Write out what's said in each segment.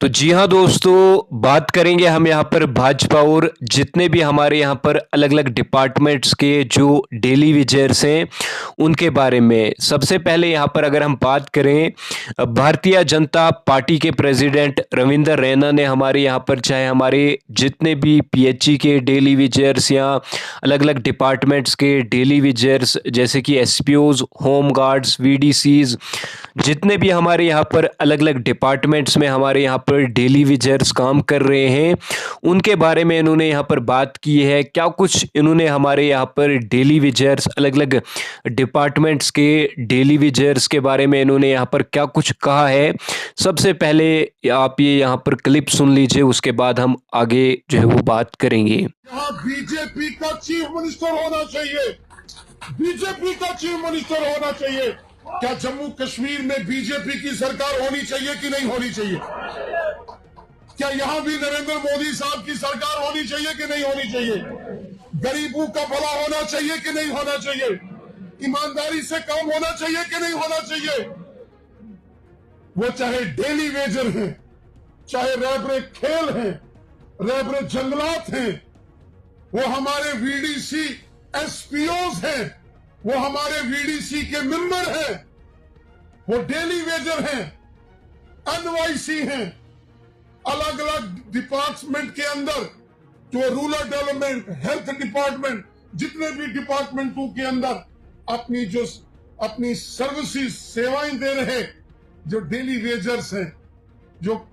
तो जी हाँ दोस्तों, बात करेंगे हम यहाँ पर भाजपा और जितने भी हमारे यहाँ पर अलग-अलग डिपार्टमेंट्स के जो डेली वेजर्स हैं, उनके बारे में। सबसे पहले यहाँ पर अगर हम बात करें भारतीय जनता पार्टी के प्रेसिडेंट रविंदर रैना ने हमारे यहाँ पर चाहे हमारे जितने भी पीएचई के डेली वेजर्स या अलग-अलग डिपार्टमेंट्स के डेली वेजर्स जैसे कि एसपीओज़, होम गार्ड्स, वीडीसीज़ जितने भी हमारे यहाँ पर अलग-अलग डिपार्टमेंट्स में हमारे यहाँ पर डेली वेजर्स काम कर रहे हैं, उनके बारे में इन्होंने यहाँ पर बात की है। क्या कुछ इन्होंने हमारे यहाँ पर डेली वेजर्स अलग-अलग डिपार्टमेंट्स के डेली वेजर्स के बारे में इन्होंने यहाँ पर क्या कुछ कहा है। सबसे पहले आप ये यहाँ पर क्लिप सुन लीजिए, उसके बाद हम आगे जो है वो बात करेंगे। यहाँ बीजेपी का चीफ मिनिस्टर होना चाहिए, बीजेपी का चीफ मिनिस्टर होना चाहिए। क्या जम्मू कश्मीर में बीजेपी की सरकार होनी चाहिए कि नहीं होनी चाहिए? क्या यहाँ भी नरेंद्र मोदी साहब की सरकार होनी चाहिए कि नहीं होनी चाहिए? गरीबों का भला होना चाहिए कि नहीं होना चाहिए? ईमानदारी से काम होना चाहिए कि नहीं होना चाहिए? वो चाहे डेली वेजर हैं, चाहे रैबरे खेल हैं, रैबरे जंगलात हैं, वो हमारे वीडीसी एसपीओज हैं, वो हमारे वीडीसी के मेंबर हैं, वो डेली वेजर हैं, एनवाईसी हैं, अलग अलग डिपार्टमेंट के अंदर जो रूरल डेवलपमेंट, हेल्थ डिपार्टमेंट, जितने भी डिपार्टमेंटों के अंदर अपनी सर्विसेज सेवाएं दे रहे जो डेली वेजर्स हैं, जो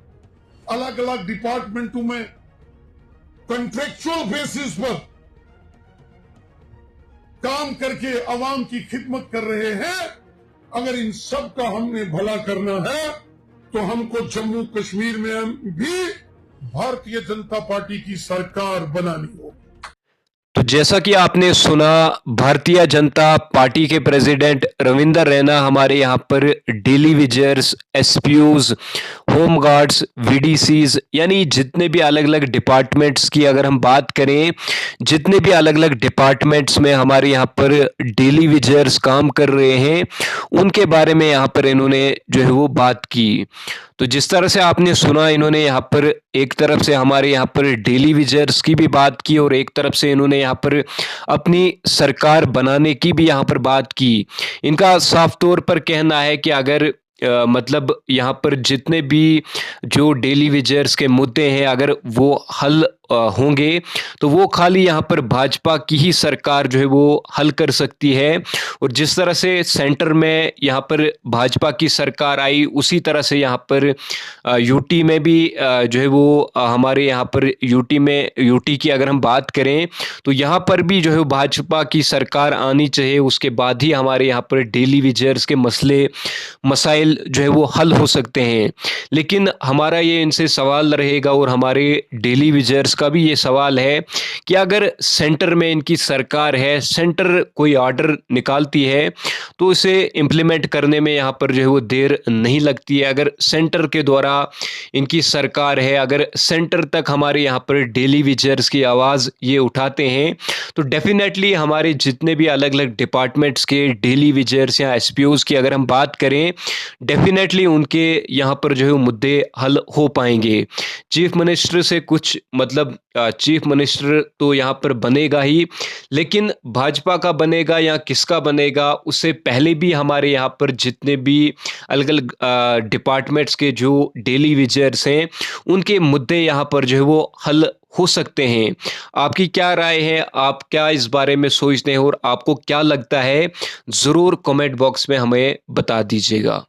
अलग अलग डिपार्टमेंटों में कॉन्ट्रेक्चुअल बेसिस पर काम करके अवाम की खिदमत कर रहे हैं। अगर इन सब का हमने भला करना है तो हमको जम्मू कश्मीर में भी भारतीय जनता पार्टी की सरकार बनानी होगी। तो जैसा कि आपने सुना, भारतीय जनता पार्टी के प्रेसिडेंट रविंदर रैना हमारे यहाँ पर डेली वेजर्स, एसपीओज, होम गार्ड्स, वीडीसीज यानी जितने भी अलग अलग डिपार्टमेंट्स की अगर हम बात करें, जितने भी अलग अलग डिपार्टमेंट्स में हमारे यहाँ पर डेली वेजर्स काम कर रहे हैं, उनके बारे में यहाँ पर इन्होंने जो है वो बात की। तो जिस तरह से आपने सुना, इन्होंने यहाँ पर एक तरफ से हमारे यहाँ पर डेली वेजर्स की भी बात की और एक तरफ से इन्होंने यहाँ पर अपनी सरकार बनाने की भी यहाँ पर बात की। इनका साफ तौर पर कहना है कि अगर मतलब यहाँ पर जितने भी जो डेली वेजर्स के मुद्दे हैं, अगर वो हल होंगे तो वो खाली यहाँ पर भाजपा की ही सरकार जो है वो हल कर सकती है। और जिस तरह से सेंटर में यहाँ पर भाजपा की सरकार आई, उसी तरह से यहाँ पर यूटी में भी जो है वो हमारे यहाँ पर यूटी की अगर हम बात करें तो यहाँ पर भी जो है भाजपा की सरकार आनी चाहिए। उसके बाद ही हमारे यहाँ पर डेली वेजर्स के मसले मसाइल जो है वो हल हो सकते हैं। लेकिन हमारा ये इनसे सवाल रहेगा और हमारे डेली वेजर्स का भी ये सवाल है कि अगर सेंटर में इनकी सरकार है, सेंटर कोई ऑर्डर निकालती है तो इसे इम्प्लीमेंट करने में यहाँ पर जो है वो देर नहीं लगती है। अगर सेंटर के द्वारा इनकी सरकार है, अगर सेंटर तक हमारे यहाँ पर डेली वेजर्स की आवाज़ ये उठाते हैं तो डेफिनेटली हमारे जितने भी अलग अलग डिपार्टमेंट्स के डेली वेजर्स या एसपीओज की अगर हम बात करें, डेफिनेटली उनके यहाँ पर जो है मुद्दे हल हो पाएंगे। चीफ मिनिस्टर से कुछ मतलब चीफ मिनिस्टर तो यहाँ पर बनेगा ही, लेकिन भाजपा का बनेगा या किसका बनेगा उससे पहले भी हमारे यहाँ पर जितने भी अलग अलग डिपार्टमेंट्स के जो डेली वेजर्स हैं, उनके मुद्दे यहाँ पर जो है वो हल हो सकते हैं। आपकी क्या राय है? आप क्या इस बारे में सोचते हैं और आपको क्या लगता है? ज़रूर कमेंट बॉक्स में हमें बता दीजिएगा।